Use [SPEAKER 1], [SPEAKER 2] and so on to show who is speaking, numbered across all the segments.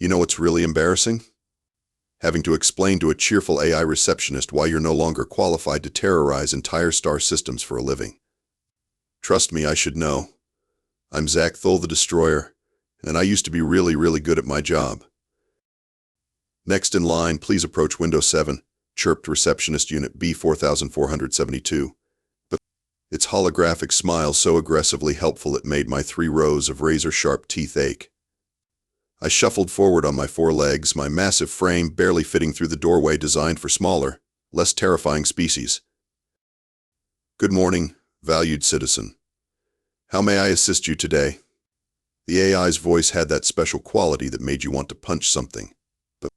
[SPEAKER 1] You know what's really embarrassing? Having to explain to a cheerful AI receptionist why you're no longer qualified to terrorize entire star systems for a living. Trust me, I should know. I'm Zak'thul the Destroyer, and I used to be really, really good at my job. Next in line, please approach window 7, chirped receptionist unit B4472. But its holographic smile so aggressively helpful it made my 3 rows of razor-sharp teeth ache. I shuffled forward on my 4 legs, my massive frame barely fitting through the doorway designed for smaller, less terrifying species. Good morning, valued citizen. How may I assist you today? The AI's voice had that special quality that made you want to punch something. But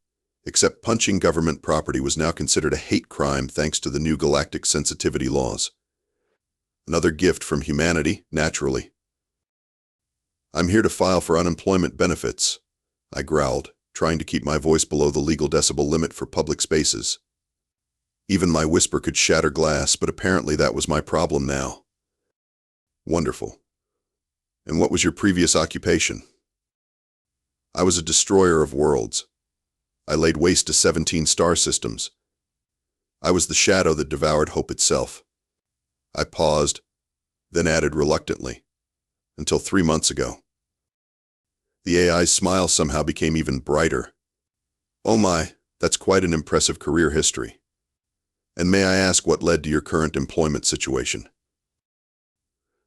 [SPEAKER 1] except punching government property was now considered a hate crime thanks to the new Galactic sensitivity laws. Another gift from humanity, naturally. I'm here to file for unemployment benefits, I growled, trying to keep my voice below the legal decibel limit for public spaces. Even my whisper could shatter glass, but apparently that was my problem now. Wonderful. And what was your previous occupation? I was a destroyer of worlds. I laid waste to 17 star systems. I was the shadow that devoured hope itself. I paused, then added reluctantly, until 3 months ago. The AI's smile somehow became even brighter. Oh my, that's quite an impressive career history. And may I ask what led to your current employment situation?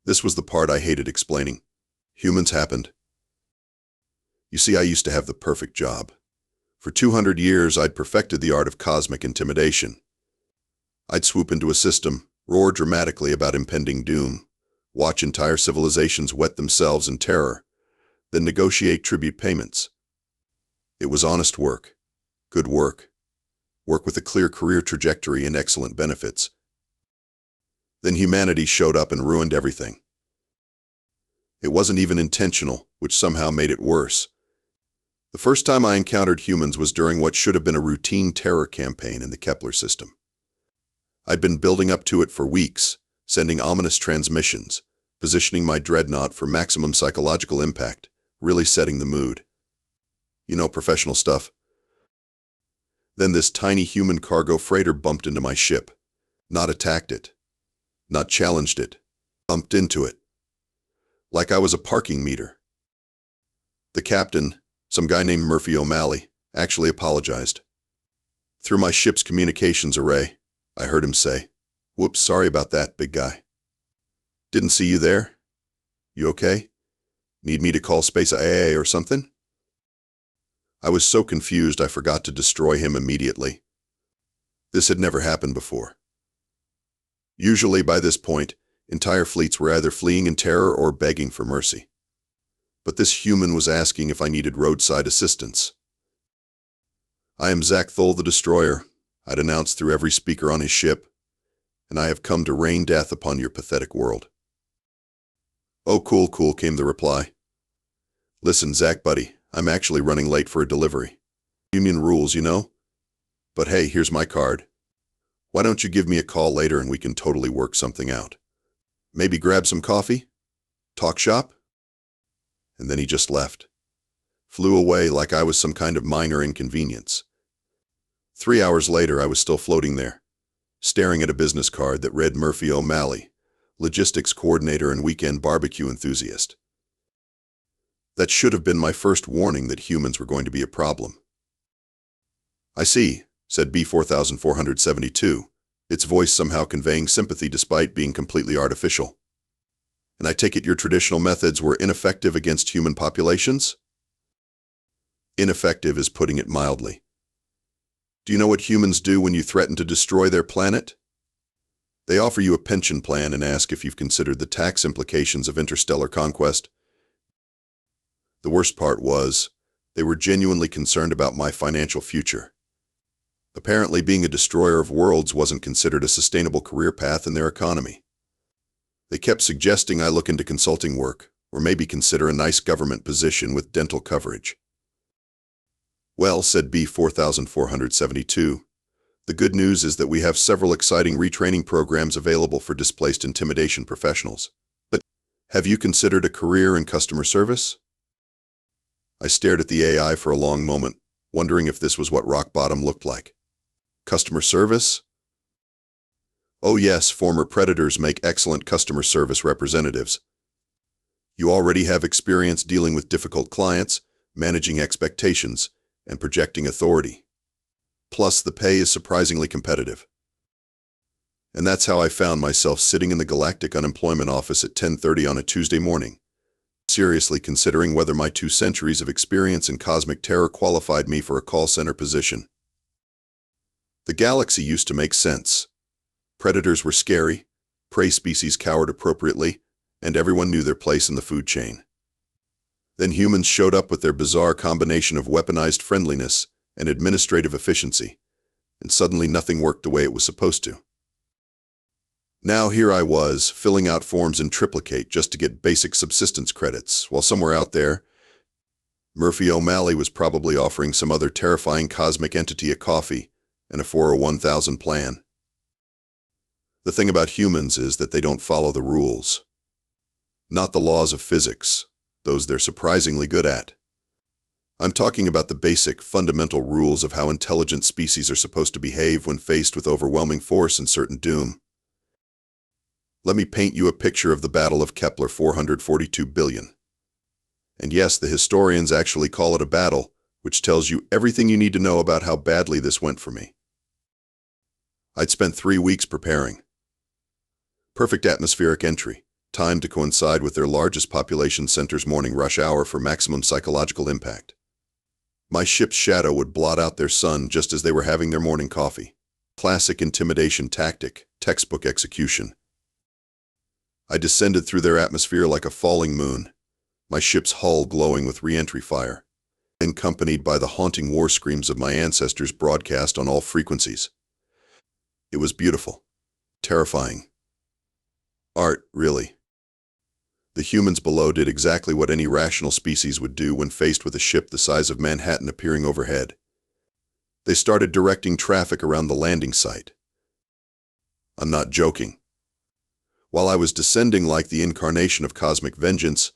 [SPEAKER 1] This was the part I hated explaining. Humans happened. You see, I used to have the perfect job. For 200 years, I'd perfected the art of cosmic intimidation. I'd swoop into a system, roar dramatically about impending doom, watch entire civilizations wet themselves in terror, then negotiate tribute payments. It was honest work, good work with a clear career trajectory and excellent benefits. Then humanity showed up and ruined everything. It wasn't even intentional, which somehow made it worse. The first time I encountered humans was during what should have been a routine terror campaign in the Kepler system. I'd been building up to it for weeks, sending ominous transmissions, positioning my dreadnought for maximum psychological impact, really setting the mood. You know, professional stuff. Then this tiny human cargo freighter bumped into my ship. Not attacked it. Not challenged it. Bumped into it. Like I was a parking meter. The captain, some guy named Murphy O'Malley, actually apologized. Through my ship's communications array, I heard him say, "Whoops, sorry about that, big guy. Didn't see you there. You okay? Need me to call Space AA or something?" I was so confused I forgot to destroy him immediately. This had never happened before. Usually by this point, entire fleets were either fleeing in terror or begging for mercy. But this human was asking if I needed roadside assistance. "I am Zak'thul the Destroyer," I'd announced through every speaker on his ship, "and I have come to rain death upon your pathetic world." "Oh, cool, came the reply. "Listen, Zach, buddy, I'm actually running late for a delivery. Union rules, you know? But hey, here's my card. Why don't you give me a call later and we can totally work something out? Maybe grab some coffee? Talk shop?" And then he just left. Flew away like I was some kind of minor inconvenience. 3 hours later, I was still floating there, staring at a business card that read Murphy O'Malley, logistics coordinator and weekend barbecue enthusiast. That should have been my first warning that humans were going to be a problem. "I see," said B4472, its voice somehow conveying sympathy despite being completely artificial. "And I take it your traditional methods were ineffective against human populations?" Ineffective is putting it mildly. Do you know what humans do when you threaten to destroy their planet? They offer you a pension plan and ask if you've considered the tax implications of interstellar conquest. The worst part was, they were genuinely concerned about my financial future. Apparently, being a destroyer of worlds wasn't considered a sustainable career path in their economy. They kept suggesting I look into consulting work, or maybe consider a nice government position with dental coverage. "Well," said B4472, "the good news is that we have several exciting retraining programs available for displaced intimidation professionals. But have you considered a career in customer service?" I stared at the AI for a long moment, wondering if this was what rock bottom looked like. Customer service? Oh yes, former predators make excellent customer service representatives. You already have experience dealing with difficult clients, managing expectations, and projecting authority. Plus, the pay is surprisingly competitive. And that's how I found myself sitting in the Galactic unemployment office at 10:30 on a Tuesday morning, seriously considering whether my 2 centuries of experience in cosmic terror qualified me for a call center position. The galaxy used to make sense. Predators were scary, prey species cowered appropriately, and everyone knew their place in the food chain. Then humans showed up with their bizarre combination of weaponized friendliness and administrative efficiency, and suddenly nothing worked the way it was supposed to. Now here I was, filling out forms in triplicate just to get basic subsistence credits, while somewhere out there, Murphy O'Malley was probably offering some other terrifying cosmic entity a coffee and a 401,000 plan. The thing about humans is that they don't follow the rules. Not the laws of physics, those they're surprisingly good at. I'm talking about the basic, fundamental rules of how intelligent species are supposed to behave when faced with overwhelming force and certain doom. Let me paint you a picture of the Battle of Kepler 442 billion. And yes, the historians actually call it a battle, which tells you everything you need to know about how badly this went for me. I'd spent 3 weeks preparing. Perfect atmospheric entry, timed to coincide with their largest population center's morning rush hour for maximum psychological impact. My ship's shadow would blot out their sun just as they were having their morning coffee. Classic intimidation tactic, textbook execution. I descended through their atmosphere like a falling moon, my ship's hull glowing with re-entry fire, accompanied by the haunting war screams of my ancestors broadcast on all frequencies. It was beautiful, terrifying. Art, really. The humans below did exactly what any rational species would do when faced with a ship the size of Manhattan appearing overhead. They started directing traffic around the landing site. I'm not joking. While I was descending like the incarnation of cosmic vengeance,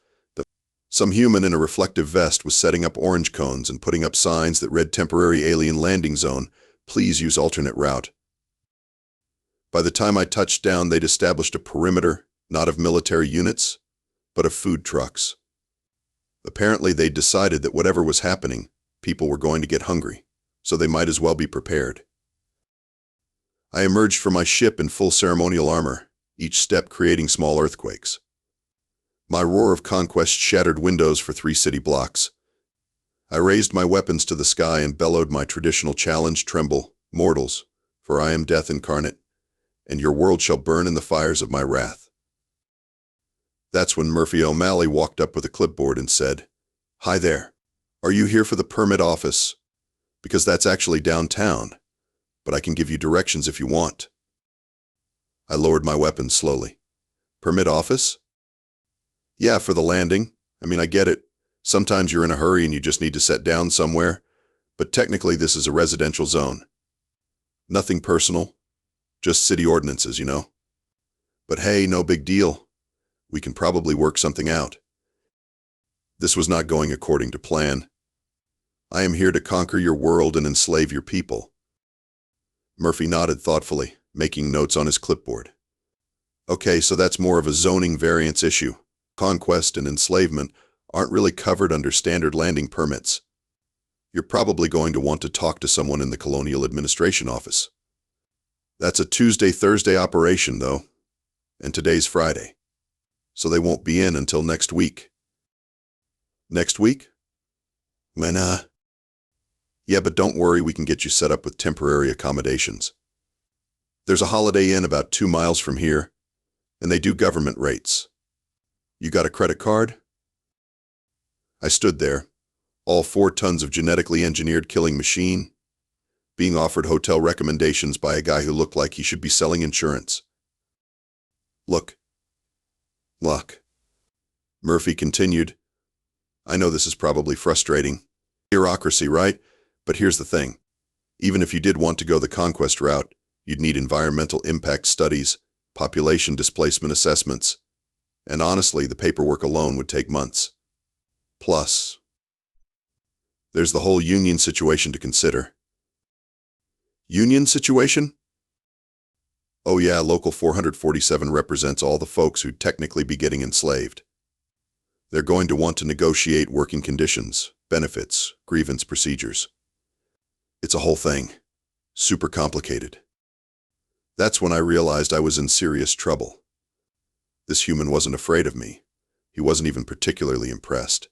[SPEAKER 1] some human in a reflective vest was setting up orange cones and putting up signs that read temporary alien landing zone, please use alternate route. By the time I touched down, they'd established a perimeter, not of military units, but of food trucks. Apparently they'd decided that whatever was happening, people were going to get hungry, so they might as well be prepared. I emerged from my ship in full ceremonial armor, each step creating small earthquakes. My roar of conquest shattered windows for 3 city blocks. I raised my weapons to the sky and bellowed my traditional challenge, tremble, mortals, for I am death incarnate, and your world shall burn in the fires of my wrath. That's when Murphy O'Malley walked up with a clipboard and said, "Hi there. Are you here for the permit office? Because that's actually downtown, but I can give you directions if you want." I lowered my weapon slowly. "Permit office?" "Yeah, for the landing. I mean, I get it. Sometimes you're in a hurry and you just need to set down somewhere, but technically this is a residential zone. Nothing personal, just city ordinances, you know. But hey, no big deal. We can probably work something out." This was not going according to plan. I am here to conquer your world and enslave your people. Murphy nodded thoughtfully, making notes on his clipboard. Okay, so that's more of a zoning variance issue. Conquest and enslavement aren't really covered under standard landing permits. You're probably going to want to talk to someone in the Colonial Administration office. That's a Tuesday-Thursday operation, though, and today's Friday, so they won't be in until next week. Next week? When, Yeah, but don't worry, we can get you set up with temporary accommodations. There's a Holiday Inn about 2 miles from here, and they do government rates. You got a credit card? I stood there, all 4 tons of genetically engineered killing machine, being offered hotel recommendations by a guy who looked like he should be selling insurance. Look. Murphy continued. I know this is probably frustrating. Bureaucracy, right? But here's the thing. Even if you did want to go the conquest route, you'd need environmental impact studies, population displacement assessments, and honestly, the paperwork alone would take months. Plus, There's the whole union situation to consider. Union situation? Oh yeah, Local 447 represents all the folks who'd technically be getting enslaved. They're going to want to negotiate working conditions, benefits, grievance procedures. It's a whole thing. Super complicated. That's when I realized I was in serious trouble. This human wasn't afraid of me. He wasn't even particularly impressed.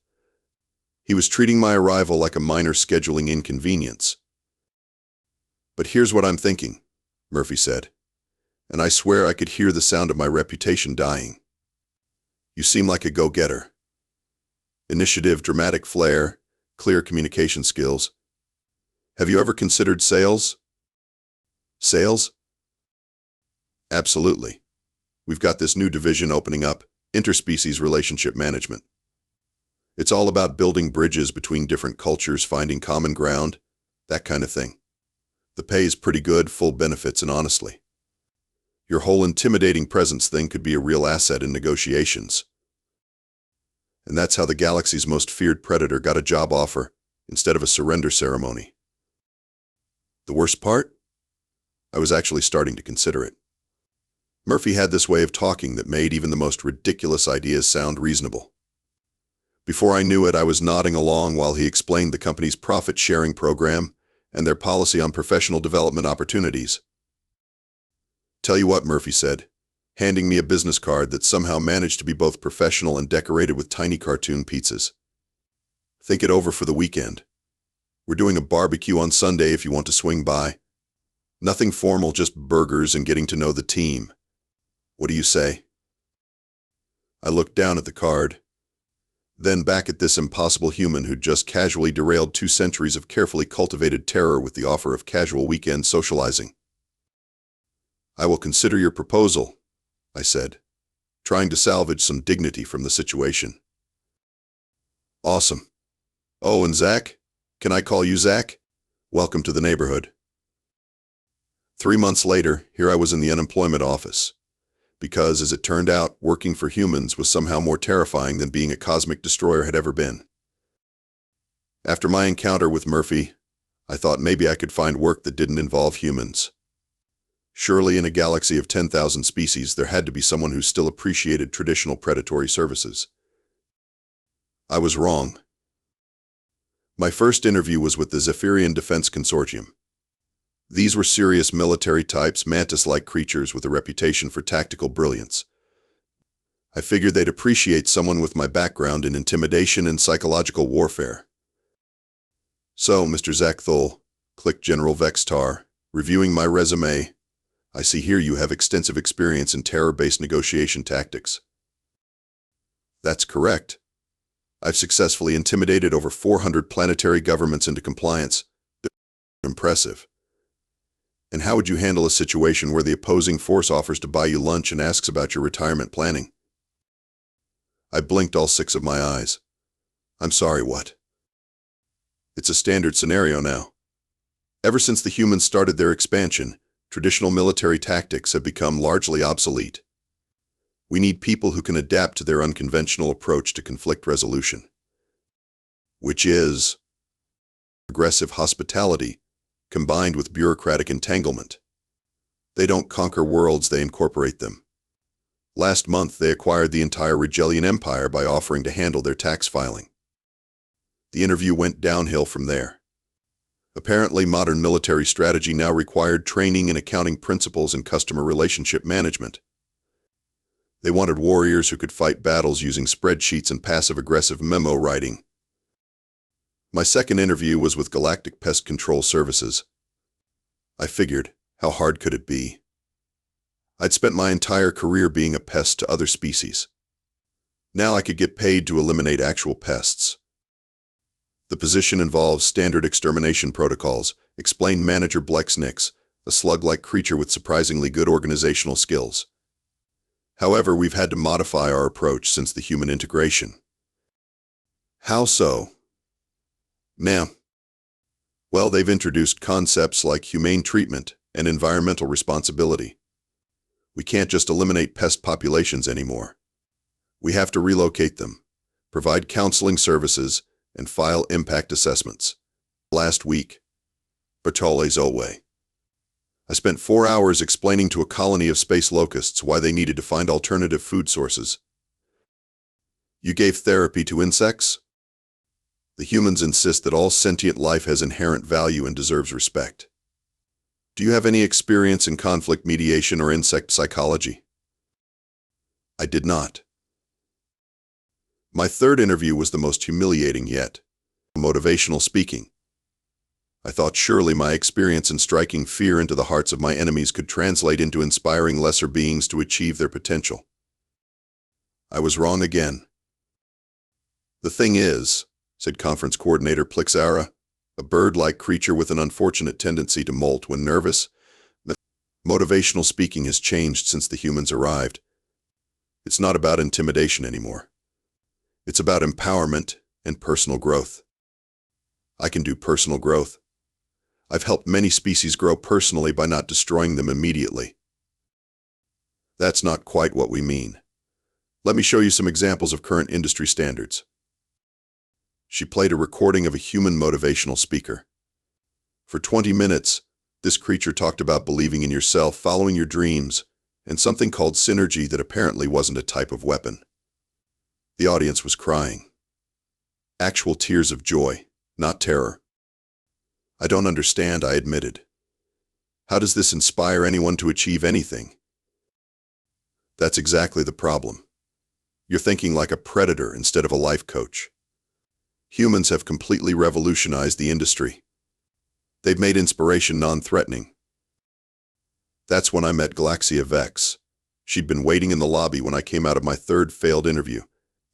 [SPEAKER 1] He was treating my arrival like a minor scheduling inconvenience. "But here's what I'm thinking," Murphy said, and I swear I could hear the sound of my reputation dying. "You seem like a go-getter. Initiative, dramatic flair, clear communication skills. Have you ever considered sales?" "Sales?" "Absolutely. We've got this new division opening up, interspecies relationship management. It's all about building bridges between different cultures, finding common ground, that kind of thing. The pay is pretty good, full benefits, and honestly, your whole intimidating presence thing could be a real asset in negotiations." And that's how the galaxy's most feared predator got a job offer instead of a surrender ceremony. The worst part? I was actually starting to consider it. Murphy had this way of talking that made even the most ridiculous ideas sound reasonable. Before I knew it, I was nodding along while he explained the company's profit-sharing program and their policy on professional development opportunities. "Tell you what," Murphy said, handing me a business card that somehow managed to be both professional and decorated with tiny cartoon pizzas. "Think it over for the weekend. We're doing a barbecue on Sunday if you want to swing by. Nothing formal, just burgers and getting to know the team. What do you say?" I looked down at the card, then back at this impossible human who'd just casually derailed 2 centuries of carefully cultivated terror with the offer of casual weekend socializing. "I will consider your proposal," I said, trying to salvage some dignity from the situation. "Awesome. Oh, and Zach? Can I call you Zach? Welcome to the neighborhood." 3 months later, here I was in the unemployment office. Because, as it turned out, working for humans was somehow more terrifying than being a cosmic destroyer had ever been. After my encounter with Murphy, I thought maybe I could find work that didn't involve humans. Surely in a galaxy of 10,000 species, there had to be someone who still appreciated traditional predatory services. I was wrong. My first interview was with the Zephyrian Defense Consortium. These were serious military types, mantis-like creatures with a reputation for tactical brilliance. I figured they'd appreciate someone with my background in intimidation and psychological warfare. "So, Mr. Zak'thul," clicked General Vextar, reviewing my resume, "I see here you have extensive experience in terror-based negotiation tactics." "That's correct. I've successfully intimidated over 400 planetary governments into compliance." "Impressive. And how would you handle a situation where the opposing force offers to buy you lunch and asks about your retirement planning?" I blinked all 6 of my eyes. "I'm sorry, what?" "It's a standard scenario now. Ever since the humans started their expansion, traditional military tactics have become largely obsolete. We need people who can adapt to their unconventional approach to conflict resolution, which is aggressive hospitality combined with bureaucratic entanglement. They don't conquer worlds, they incorporate them. Last month, they acquired the entire Regellian Empire by offering to handle their tax filing. The interview went downhill from there. Apparently, modern military strategy now required training in accounting principles and customer relationship management. They wanted warriors who could fight battles using spreadsheets and passive-aggressive memo writing. My second interview was with Galactic Pest Control Services. I figured, how hard could it be? I'd spent my entire career being a pest to other species. Now I could get paid to eliminate actual pests. The position involves standard extermination protocols, explained Manager Blexnix, a slug-like creature with surprisingly good organizational skills. However, we've had to modify our approach since the human integration. How so? Ma'am. Well, they've introduced concepts like humane treatment and environmental responsibility. We can't just eliminate pest populations anymore. We have to relocate them, provide counseling services, and file impact assessments. Last week, Bartole Zolway. I spent 4 hours explaining to a colony of space locusts why they needed to find alternative food sources. You gave therapy to insects? The humans insist that all sentient life has inherent value and deserves respect. Do you have any experience in conflict mediation or insect psychology? I did not. My third interview was the most humiliating yet. Motivational speaking. I thought surely my experience in striking fear into the hearts of my enemies could translate into inspiring lesser beings to achieve their potential. I was wrong again. The thing is, said conference coordinator Plixara, a bird-like creature with an unfortunate tendency to molt when nervous, motivational speaking has changed since the humans arrived. It's not about intimidation anymore. It's about empowerment and personal growth. I can do personal growth. I've helped many species grow personally by not destroying them immediately. That's not quite what we mean. Let me show you some examples of current industry standards. She played a recording of a human motivational speaker. For 20 minutes, this creature talked about believing in yourself, following your dreams, and something called synergy that apparently wasn't a type of weapon. The audience was crying. Actual tears of joy, not terror. I don't understand, I admitted. How does this inspire anyone to achieve anything? That's exactly the problem. You're thinking like a predator instead of a life coach. Humans have completely revolutionized the industry. They've made inspiration non-threatening. That's when I met Galaxia Vex. She'd been waiting in the lobby when I came out of my third failed interview,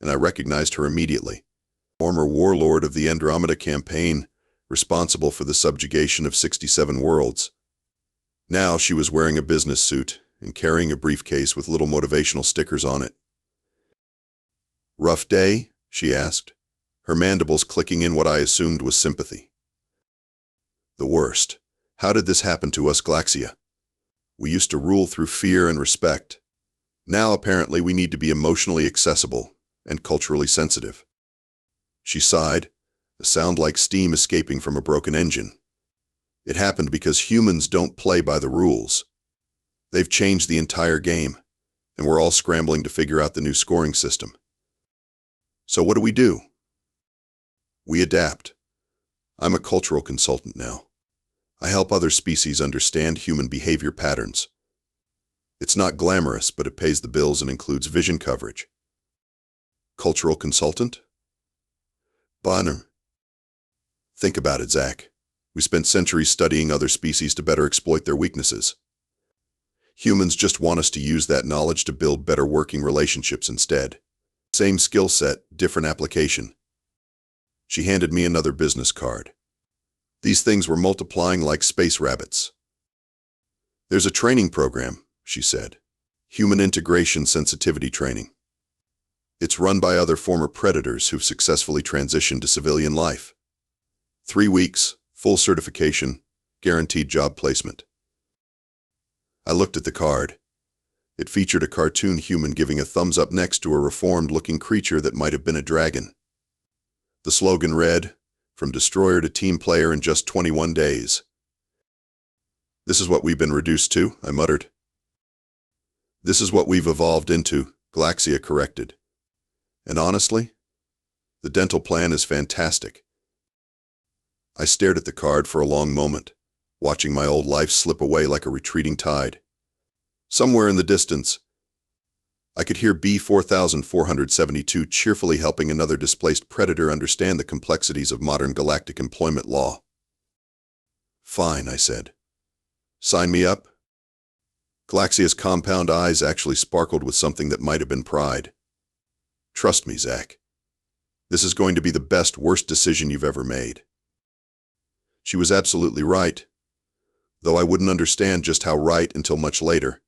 [SPEAKER 1] and I recognized her immediately. Former warlord of the Andromeda campaign, responsible for the subjugation of 67 worlds. Now she was wearing a business suit and carrying a briefcase with little motivational stickers on it. Rough day? She asked, her mandibles clicking in what I assumed was sympathy. The worst. How did this happen to us, Galaxia? We used to rule through fear and respect. Now apparently we need to be emotionally accessible and culturally sensitive. She sighed, a sound like steam escaping from a broken engine. It happened because humans don't play by the rules. They've changed the entire game, and we're all scrambling to figure out the new scoring system. So what do? We adapt. I'm a cultural consultant now. I help other species understand human behavior patterns. It's not glamorous, but it pays the bills and includes vision coverage. Cultural consultant? Bonner. Think about it, Zach. We spent centuries studying other species to better exploit their weaknesses. Humans just want us to use that knowledge to build better working relationships instead. Same skill set, different application. She handed me another business card. These things were multiplying like space rabbits. There's a training program, she said. Human integration sensitivity training. It's run by other former predators who've successfully transitioned to civilian life. 3 weeks, full certification, guaranteed job placement. I looked at the card. It featured a cartoon human giving a thumbs up next to a reformed-looking creature that might have been a dragon. The slogan read, "From destroyer to team player in just 21 days." This is what we've been reduced to, I muttered. This is what we've evolved into, Galaxia corrected. And honestly, the dental plan is fantastic. I stared at the card for a long moment, watching my old life slip away like a retreating tide. Somewhere in the distance, I could hear B-4472 cheerfully helping another displaced predator understand the complexities of modern galactic employment law. Fine, I said. Sign me up? Galaxia's compound eyes actually sparkled with something that might have been pride. Trust me, Zach. This is going to be the best, worst decision you've ever made. She was absolutely right, though I wouldn't understand just how right until much later.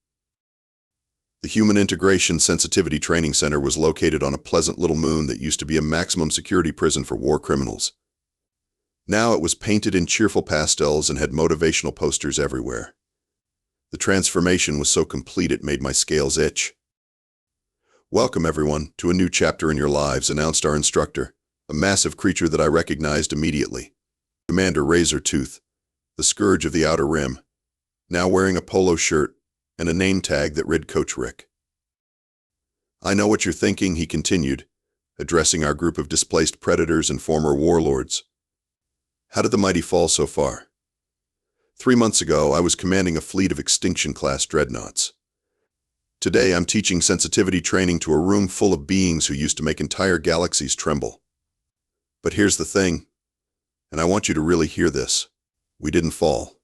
[SPEAKER 1] The Human Integration Sensitivity Training Center was located on a pleasant little moon that used to be a maximum security prison for war criminals. Now it was painted in cheerful pastels and had motivational posters everywhere. The transformation was so complete it made my scales itch. "Welcome, everyone, to a new chapter in your lives," announced our instructor, a massive creature that I recognized immediately. Commander Razortooth, the scourge of the Outer Rim, now wearing a polo shirt and a name tag that read Coach Rick. I know what you're thinking, he continued, addressing our group of displaced predators and former warlords. How did the mighty fall so far? 3 months ago, I was commanding a fleet of extinction-class dreadnoughts. Today, I'm teaching sensitivity training to a room full of beings who used to make entire galaxies tremble. But here's the thing, and I want you to really hear this. We didn't fall.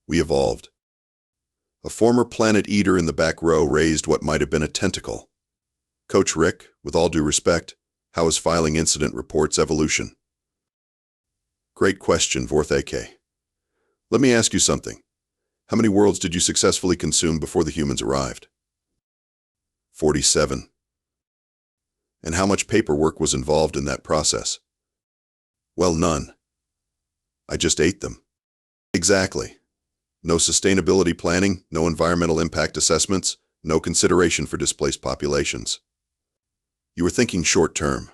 [SPEAKER 1] We evolved. A former planet eater in the back row raised what might have been a tentacle. Coach Rick, with all due respect, how is filing incident reports evolution? Great question, Vorthake. Let me ask you something. How many worlds did you successfully consume before the humans arrived? 47. And how much paperwork was involved in that process? Well, none. I just ate them. Exactly. No sustainability planning, no environmental impact assessments, no consideration for displaced populations. You were thinking short-term.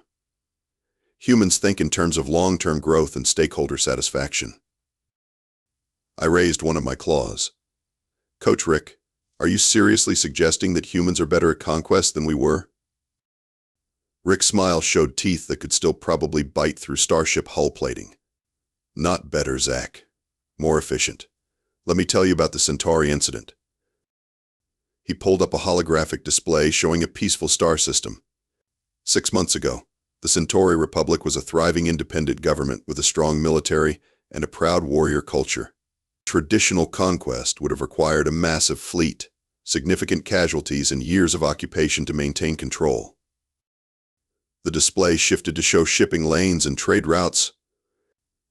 [SPEAKER 1] Humans think in terms of long-term growth and stakeholder satisfaction. I raised one of my claws. Coach Rick, are you seriously suggesting that humans are better at conquest than we were? Rick's smile showed teeth that could still probably bite through starship hull plating. Not better, Zach. More efficient. Let me tell you about the Centauri incident. He pulled up a holographic display showing a peaceful star system. 6 months ago, the Centauri Republic was a thriving independent government with a strong military and a proud warrior culture. Traditional conquest would have required a massive fleet, significant casualties, and years of occupation to maintain control. The display shifted to show shipping lanes and trade routes.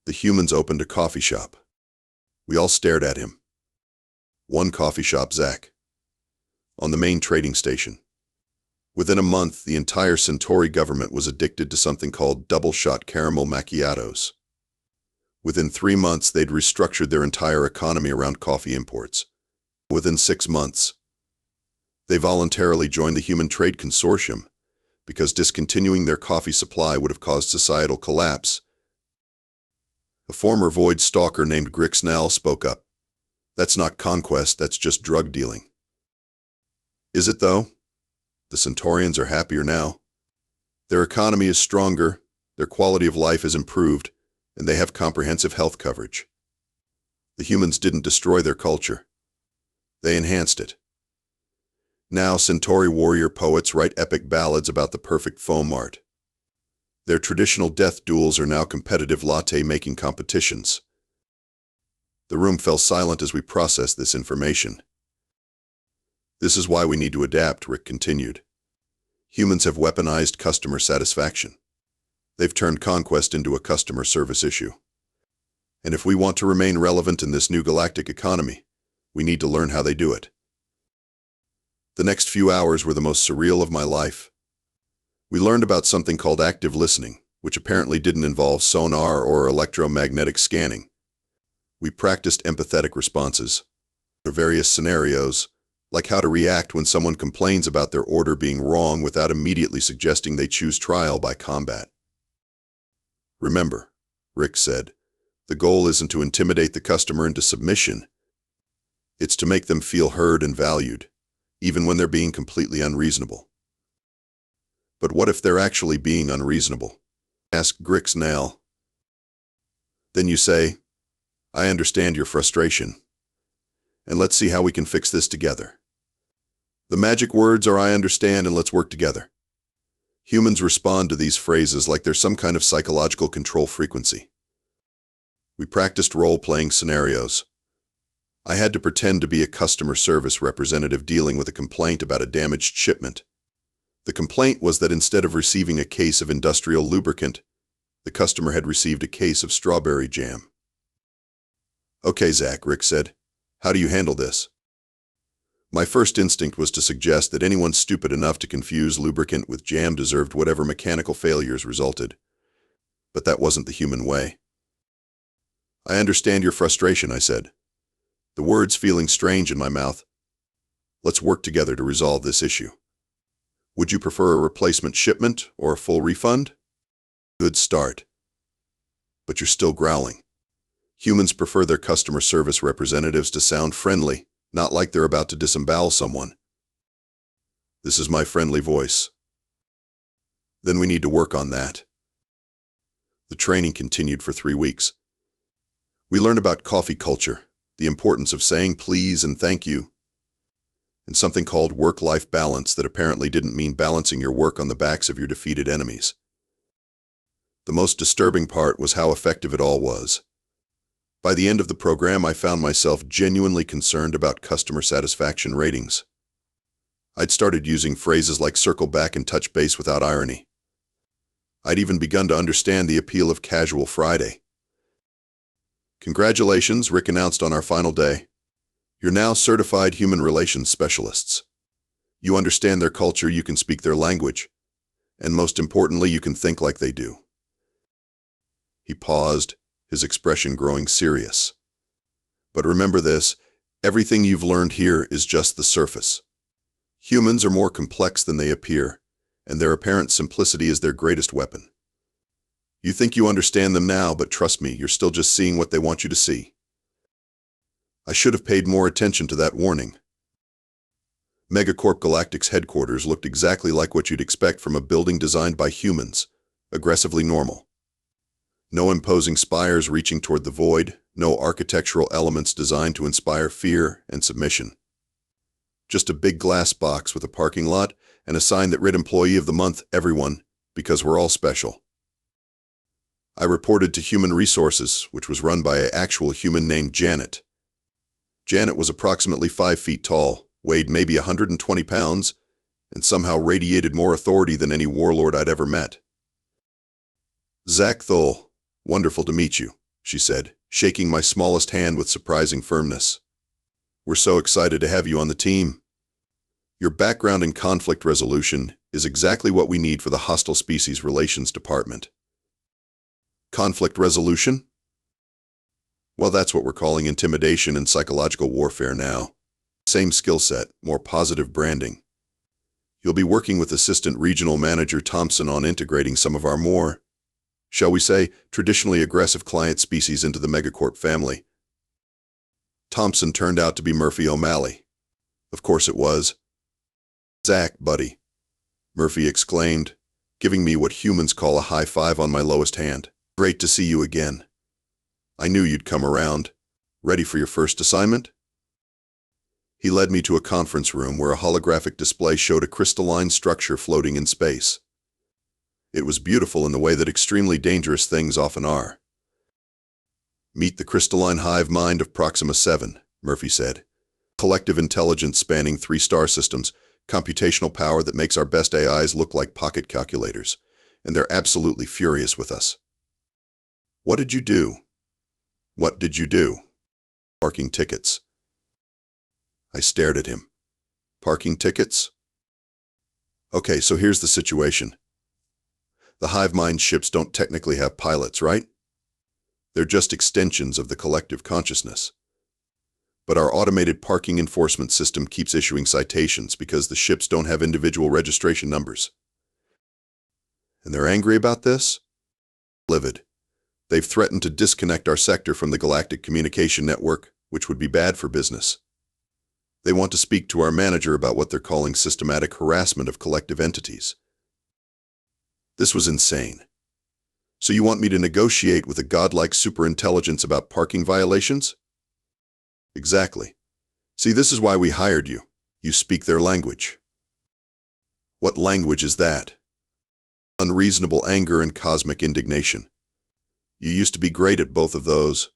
[SPEAKER 1] The humans opened a coffee shop. We all stared at him. One coffee shop, Zach. On the main trading station. Within a month, the entire Centauri government was addicted to something called double-shot caramel macchiatos. Within 3 months, they'd restructured their entire economy around coffee imports. Within 6 months, they voluntarily joined the Human Trade Consortium because discontinuing their coffee supply would have caused societal collapse. A former Void stalker named Grixnell spoke up. That's not conquest, that's just drug dealing. Is it, though? The Centaurians are happier now. Their economy is stronger, their quality of life is improved, and they have comprehensive health coverage. The humans didn't destroy their culture. They enhanced it. Now Centauri warrior poets write epic ballads about the perfect foam art. Their traditional death duels are now competitive latte-making competitions. The room fell silent as we processed this information. This is why we need to adapt, Rick continued. Humans have weaponized customer satisfaction. They've turned conquest into a customer service issue. And if we want to remain relevant in this new galactic economy, we need to learn how they do it. The next few hours were the most surreal of my life. We learned about something called active listening, which apparently didn't involve sonar or electromagnetic scanning. We practiced empathetic responses for various scenarios, like how to react when someone complains about their order being wrong without immediately suggesting they choose trial by combat. Remember, Rick said, the goal isn't to intimidate the customer into submission. It's to make them feel heard and valued, even when they're being completely unreasonable. But what if they're actually being unreasonable? Asked Grixnell. Then you say, I understand your frustration, and let's see how we can fix this together. The magic words are I understand and let's work together. Humans respond to these phrases like they're some kind of psychological control frequency. We practiced role-playing scenarios. I had to pretend to be a customer service representative dealing with a complaint about a damaged shipment. The complaint was that instead of receiving a case of industrial lubricant, the customer had received a case of strawberry jam. Okay, Zach, Rick said. How do you handle this? My first instinct was to suggest that anyone stupid enough to confuse lubricant with jam deserved whatever mechanical failures resulted. But that wasn't the human way. I understand your frustration, I said, the words feeling strange in my mouth. Let's work together to resolve this issue. Would you prefer a replacement shipment or a full refund? Good start. But you're still growling. Humans prefer their customer service representatives to sound friendly, not like they're about to disembowel someone. This is my friendly voice. Then we need to work on that. The training continued for 3 weeks. We learned about coffee culture, the importance of saying please and thank you, and something called work-life balance that apparently didn't mean balancing your work on the backs of your defeated enemies. The most disturbing part was how effective it all was. By the end of the program, I found myself genuinely concerned about customer satisfaction ratings. I'd started using phrases like circle back and touch base without irony. I'd even begun to understand the appeal of Casual Friday. Congratulations, Rick announced on our final day. You're now certified human relations specialists. You understand their culture, you can speak their language, and most importantly, you can think like they do. He paused, his expression growing serious. But remember this, everything you've learned here is just the surface. Humans are more complex than they appear, and their apparent simplicity is their greatest weapon. You think you understand them now, but trust me, you're still just seeing what they want you to see. I should have paid more attention to that warning. Megacorp Galactic's headquarters looked exactly like what you'd expect from a building designed by humans, aggressively normal. No imposing spires reaching toward the void, no architectural elements designed to inspire fear and submission. Just a big glass box with a parking lot and a sign that read Employee of the Month, everyone, because we're all special. I reported to Human Resources, which was run by an actual human named Janet. Janet was approximately 5 feet tall, weighed maybe 120 pounds, and somehow radiated more authority than any warlord I'd ever met. Zak'thul, wonderful to meet you, she said, shaking my smallest hand with surprising firmness. We're so excited to have you on the team. Your background in conflict resolution is exactly what we need for the Hostile Species Relations Department. Conflict resolution? Well, that's what we're calling intimidation and psychological warfare now. Same skill set, more positive branding. You'll be working with Assistant Regional Manager Thompson on integrating some of our more, shall we say, traditionally aggressive client species into the Megacorp family. Thompson turned out to be Murphy O'Malley. Of course it was. Zach, buddy, Murphy exclaimed, giving me what humans call a high five on my lowest hand. Great to see you again. I knew you'd come around. Ready for your first assignment? He led me to a conference room where a holographic display showed a crystalline structure floating in space. It was beautiful in the way that extremely dangerous things often are. Meet the crystalline hive mind of Proxima 7, Murphy said. Collective intelligence spanning 3 star systems, computational power that makes our best AIs look like pocket calculators, and they're absolutely furious with us. What did you do? What did you do? Parking tickets. I stared at him. Parking tickets? Okay, so here's the situation. The hive mind ships don't technically have pilots, right? They're just extensions of the collective consciousness. But our automated parking enforcement system keeps issuing citations because the ships don't have individual registration numbers. And they're angry about this? Livid. They've threatened to disconnect our sector from the Galactic communication network, which would be bad for business. They want to speak to our manager about what they're calling systematic harassment of collective entities. This was insane. So you want me to negotiate with a godlike superintelligence about parking violations? Exactly. See, this is why we hired you. You speak their language. What language is that? Unreasonable anger and cosmic indignation. You used to be great at both of those.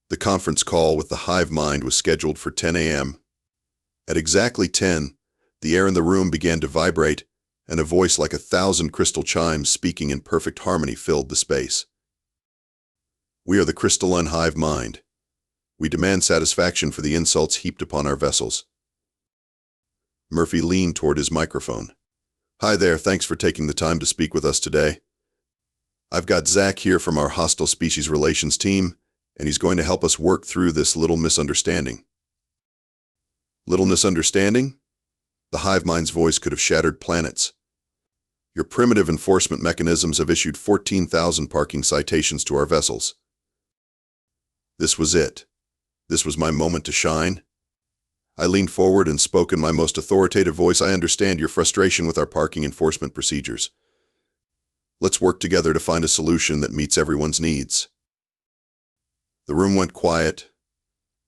[SPEAKER 1] The conference call with the hive mind was scheduled for 10 a.m. At exactly 10, the air in the room began to vibrate, and a voice like 1,000 crystal chimes speaking in perfect harmony filled the space. We are the crystalline hive mind. We demand satisfaction for the insults heaped upon our vessels. Murphy leaned toward his microphone. Hi there, thanks for taking the time to speak with us today. I've got Zach here from our Hostile Species Relations team, and he's going to help us work through this little misunderstanding. Little misunderstanding? The hive mind's voice could have shattered planets. Your primitive enforcement mechanisms have issued 14,000 parking citations to our vessels. This was it. This was my moment to shine. I leaned forward and spoke in my most authoritative voice. I understand your frustration with our parking enforcement procedures. Let's work together to find a solution that meets everyone's needs. The room went quiet.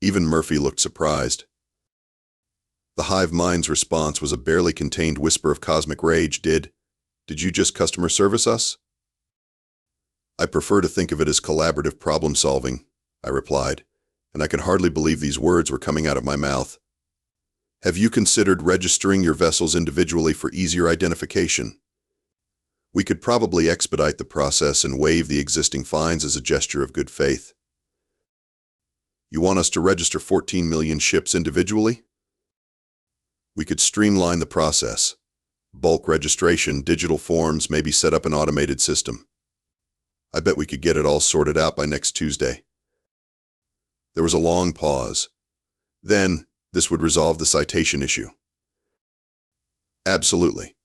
[SPEAKER 1] Even Murphy looked surprised. The hive mind's response was a barely contained whisper of cosmic rage. Did you just customer service us? I prefer to think of it as collaborative problem solving, I replied, and I could hardly believe these words were coming out of my mouth. Have you considered registering your vessels individually for easier identification? We could probably expedite the process and waive the existing fines as a gesture of good faith. You want us to register 14 million ships individually? We could streamline the process. Bulk registration, digital forms, maybe set up an automated system. I bet we could get it all sorted out by next Tuesday. There was a long pause. Then, this would resolve the citation issue. Absolutely.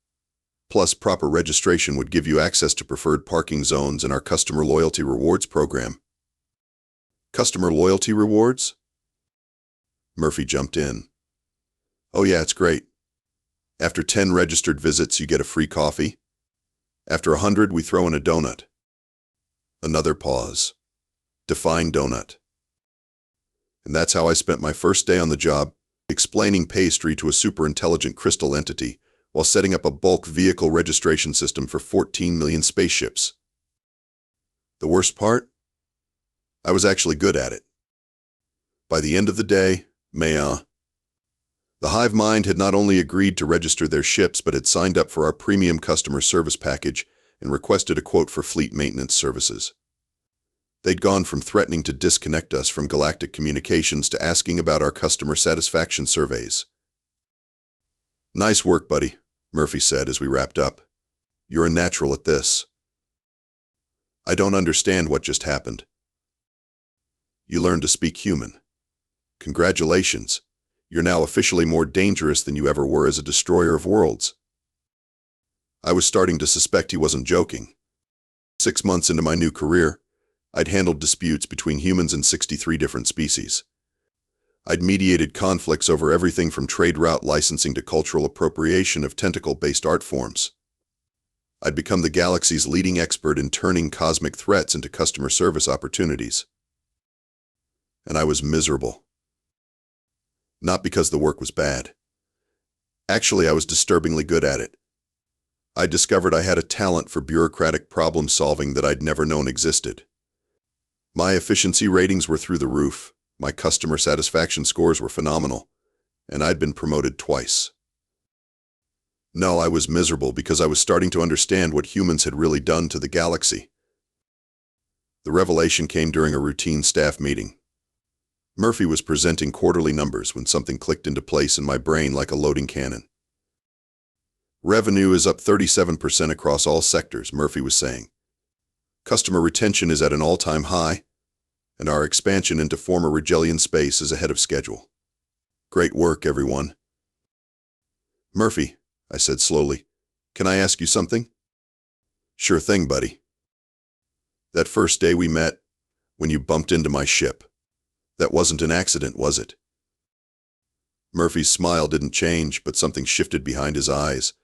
[SPEAKER 1] Plus, proper registration would give you access to preferred parking zones and our customer loyalty rewards program. Customer loyalty rewards? Murphy jumped in. Oh yeah, it's great. After 10 registered visits, you get a free coffee. After 100, we throw in a donut. Another pause. Define donut. And that's how I spent my first day on the job, explaining pastry to a super-intelligent crystal entity while setting up a bulk vehicle registration system for 14 million spaceships. The worst part? I was actually good at it. By the end of the day, the hive mind had not only agreed to register their ships but had signed up for our premium customer service package and requested a quote for fleet maintenance services. They'd gone from threatening to disconnect us from Galactic communications to asking about our customer satisfaction surveys. Nice work, buddy, Murphy said as we wrapped up. You're a natural at this. I don't understand what just happened. You learned to speak human. Congratulations. You're now officially more dangerous than you ever were as a destroyer of worlds. I was starting to suspect he wasn't joking. 6 months into my new career, I'd handled disputes between humans and 63 different species. I'd mediated conflicts over everything from trade route licensing to cultural appropriation of tentacle-based art forms. I'd become the galaxy's leading expert in turning cosmic threats into customer service opportunities. And I was miserable. Not because the work was bad. Actually, I was disturbingly good at it. I discovered I had a talent for bureaucratic problem solving that I'd never known existed. My efficiency ratings were through the roof, my customer satisfaction scores were phenomenal, and I'd been promoted twice. No, I was miserable because I was starting to understand what humans had really done to the galaxy. The revelation came during a routine staff meeting. Murphy was presenting quarterly numbers when something clicked into place in my brain like a loading cannon. Revenue is up 37% across all sectors, Murphy was saying. Customer retention is at an all-time high, and our expansion into former Regellian space is ahead of schedule. Great work, everyone. Murphy, I said slowly, can I ask you something? Sure thing, buddy. That first day we met, when you bumped into my ship, that wasn't an accident, was it? Murphy's smile didn't change, but something shifted behind his eyes.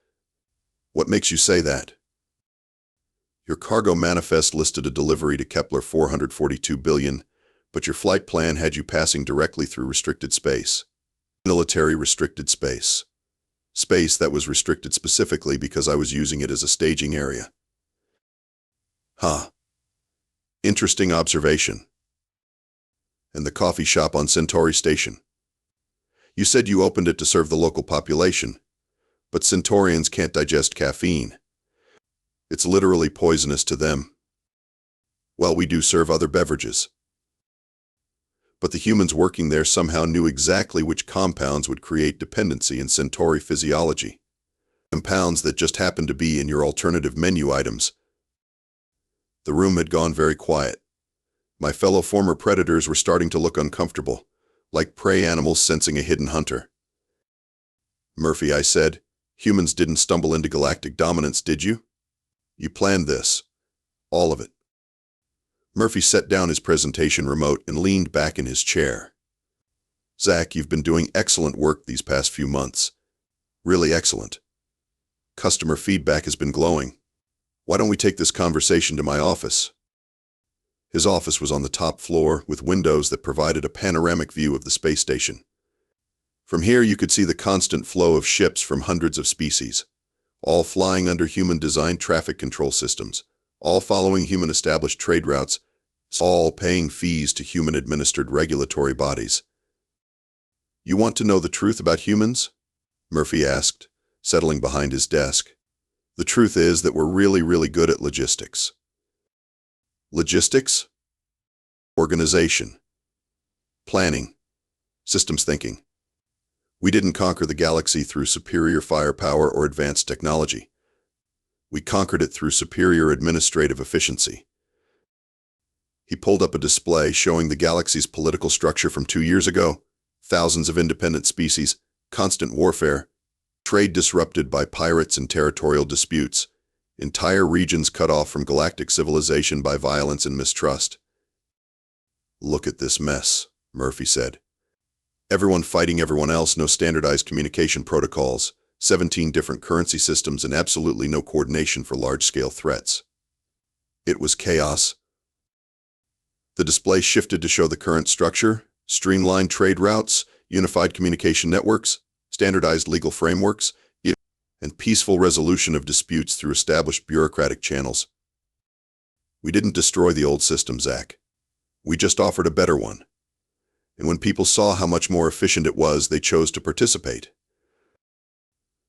[SPEAKER 1] What makes you say that? Your cargo manifest listed a delivery to Kepler 442 billion, but your flight plan had you passing directly through restricted space. Military restricted space. Space that was restricted specifically because I was using it as a staging area. Huh. Interesting observation. And the coffee shop on Centauri Station. You said you opened it to serve the local population, but Centaurians can't digest caffeine. It's literally poisonous to them. Well, we do serve other beverages. But the humans working there somehow knew exactly which compounds would create dependency in Centauri physiology. Compounds that just happened to be in your alternative menu items. The room had gone very quiet. My fellow former predators were starting to look uncomfortable, like prey animals sensing a hidden hunter. Murphy, I said, humans didn't stumble into galactic dominance, did you? You planned this. All of it. Murphy set down his presentation remote and leaned back in his chair. Zach, you've been doing excellent work these past few months. Really excellent. Customer feedback has been glowing. Why don't we take this conversation to my office? His office was on the top floor, with windows that provided a panoramic view of the space station. From here you could see the constant flow of ships from hundreds of species, all flying under human-designed traffic control systems, all following human-established trade routes, all paying fees to human-administered regulatory bodies. You want to know the truth about humans? Murphy asked, settling behind his desk. The truth is that we're really good at logistics. Logistics? Organization. Planning. Systems thinking. We didn't conquer the galaxy through superior firepower or advanced technology. We conquered it through superior administrative efficiency. He pulled up a display showing the galaxy's political structure from 2 years ago, thousands of independent species, constant warfare, trade disrupted by pirates and territorial disputes, entire regions cut off from galactic civilization by violence and mistrust. Look at this mess, Murphy said. Everyone fighting everyone else, no standardized communication protocols, 17 different currency systems, and absolutely no coordination for large-scale threats. It was chaos. The display shifted to show the current structure, streamlined trade routes, unified communication networks, standardized legal frameworks, and peaceful resolution of disputes through established bureaucratic channels. We didn't destroy the old system, Zach. We just offered a better one. And when people saw how much more efficient it was, they chose to participate.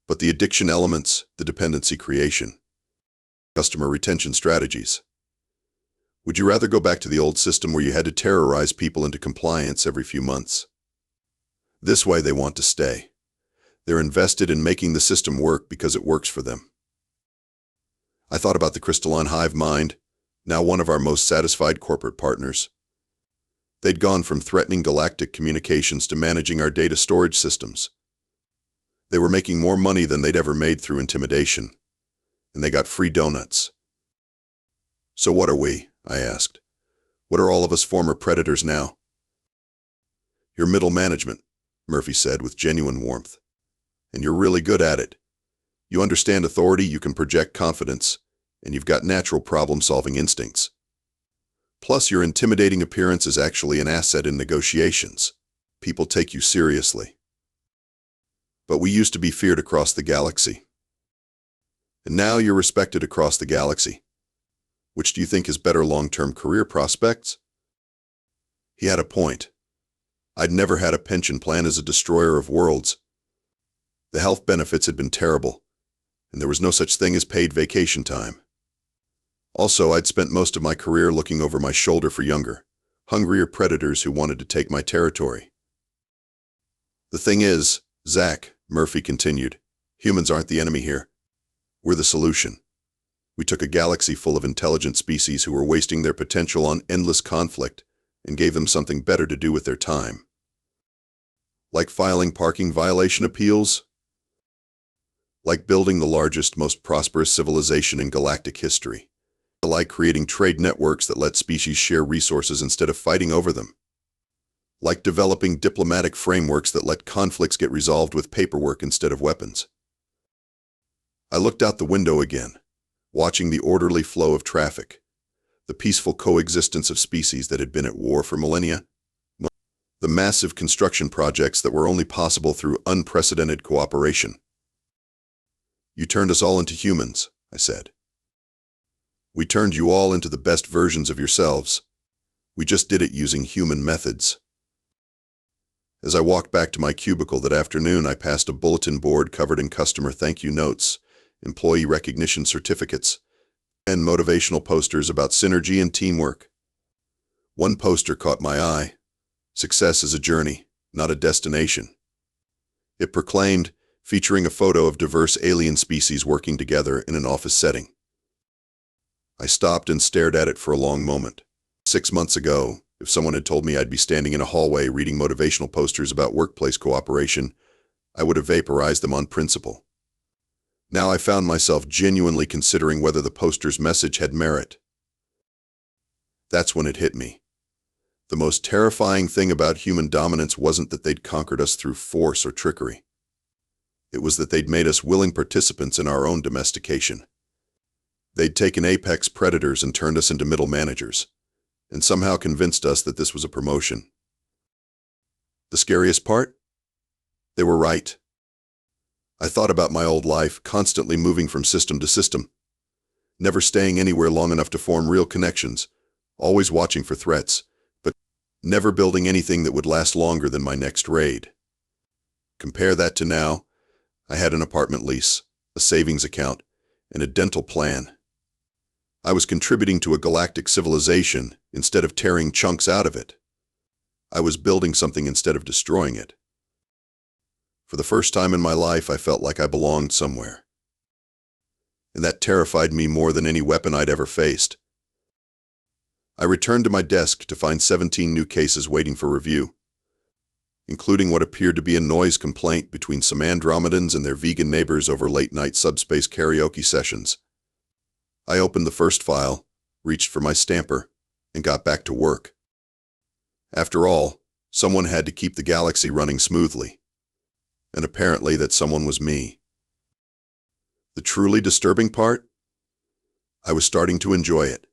[SPEAKER 1] But the addiction elements, the dependency creation, customer retention strategies. Would you rather go back to the old system where you had to terrorize people into compliance every few months? This way they want to stay. They're invested in making the system work because it works for them. I thought about the crystalline hive mind, now one of our most satisfied corporate partners. They'd gone from threatening galactic communications to managing our data storage systems. They were making more money than they'd ever made through intimidation, and they got free donuts. So what are we? I asked. What are all of us former predators now? You're middle management, Murphy said with genuine warmth. And you're really good at it. You understand authority, you can project confidence, and you've got natural problem-solving instincts. Plus, your intimidating appearance is actually an asset in negotiations. People take you seriously. But we used to be feared across the galaxy. And now you're respected across the galaxy. Which do you think has better long-term career prospects? He had a point. I'd never had a pension plan as a destroyer of worlds. The health benefits had been terrible, and there was no such thing as paid vacation time. Also, I'd spent most of my career looking over my shoulder for younger, hungrier predators who wanted to take my territory. The thing is, Zach, Murphy continued, humans aren't the enemy here. We're the solution. We took a galaxy full of intelligent species who were wasting their potential on endless conflict and gave them something better to do with their time. Like filing parking violation appeals? Like building the largest, most prosperous civilization in galactic history. Like creating trade networks that let species share resources instead of fighting over them. Like developing diplomatic frameworks that let conflicts get resolved with paperwork instead of weapons. I looked out the window again, watching the orderly flow of traffic, the peaceful coexistence of species that had been at war for millennia, the massive construction projects that were only possible through unprecedented cooperation. You turned us all into humans, I said. We turned you all into the best versions of yourselves. We just did it using human methods. As I walked back to my cubicle that afternoon, I passed a bulletin board covered in customer thank you notes, employee recognition certificates, and motivational posters about synergy and teamwork. One poster caught my eye. Success is a journey, not a destination. It proclaimed, featuring a photo of diverse alien species working together in an office setting. I stopped and stared at it for a long moment. 6 months ago, if someone had told me I'd be standing in a hallway reading motivational posters about workplace cooperation, I would have vaporized them on principle. Now I found myself genuinely considering whether the poster's message had merit. That's when it hit me. The most terrifying thing about human dominance wasn't that they'd conquered us through force or trickery. It was that they'd made us willing participants in our own domestication. They'd taken apex predators and turned us into middle managers, and somehow convinced us that this was a promotion. The scariest part? They were right. I thought about my old life, constantly moving from system to system, never staying anywhere long enough to form real connections, always watching for threats, but never building anything that would last longer than my next raid. Compare that to now. I had an apartment lease, a savings account, and a dental plan. I was contributing to a galactic civilization instead of tearing chunks out of it. I was building something instead of destroying it. For the first time in my life, I felt like I belonged somewhere. And that terrified me more than any weapon I'd ever faced. I returned to my desk to find 17 new cases waiting for review, including what appeared to be a noise complaint between some Andromedans and their vegan neighbors over late-night subspace karaoke sessions. I opened the first file, reached for my stamper, and got back to work. After all, someone had to keep the galaxy running smoothly. And apparently that someone was me. The truly disturbing part? I was starting to enjoy it.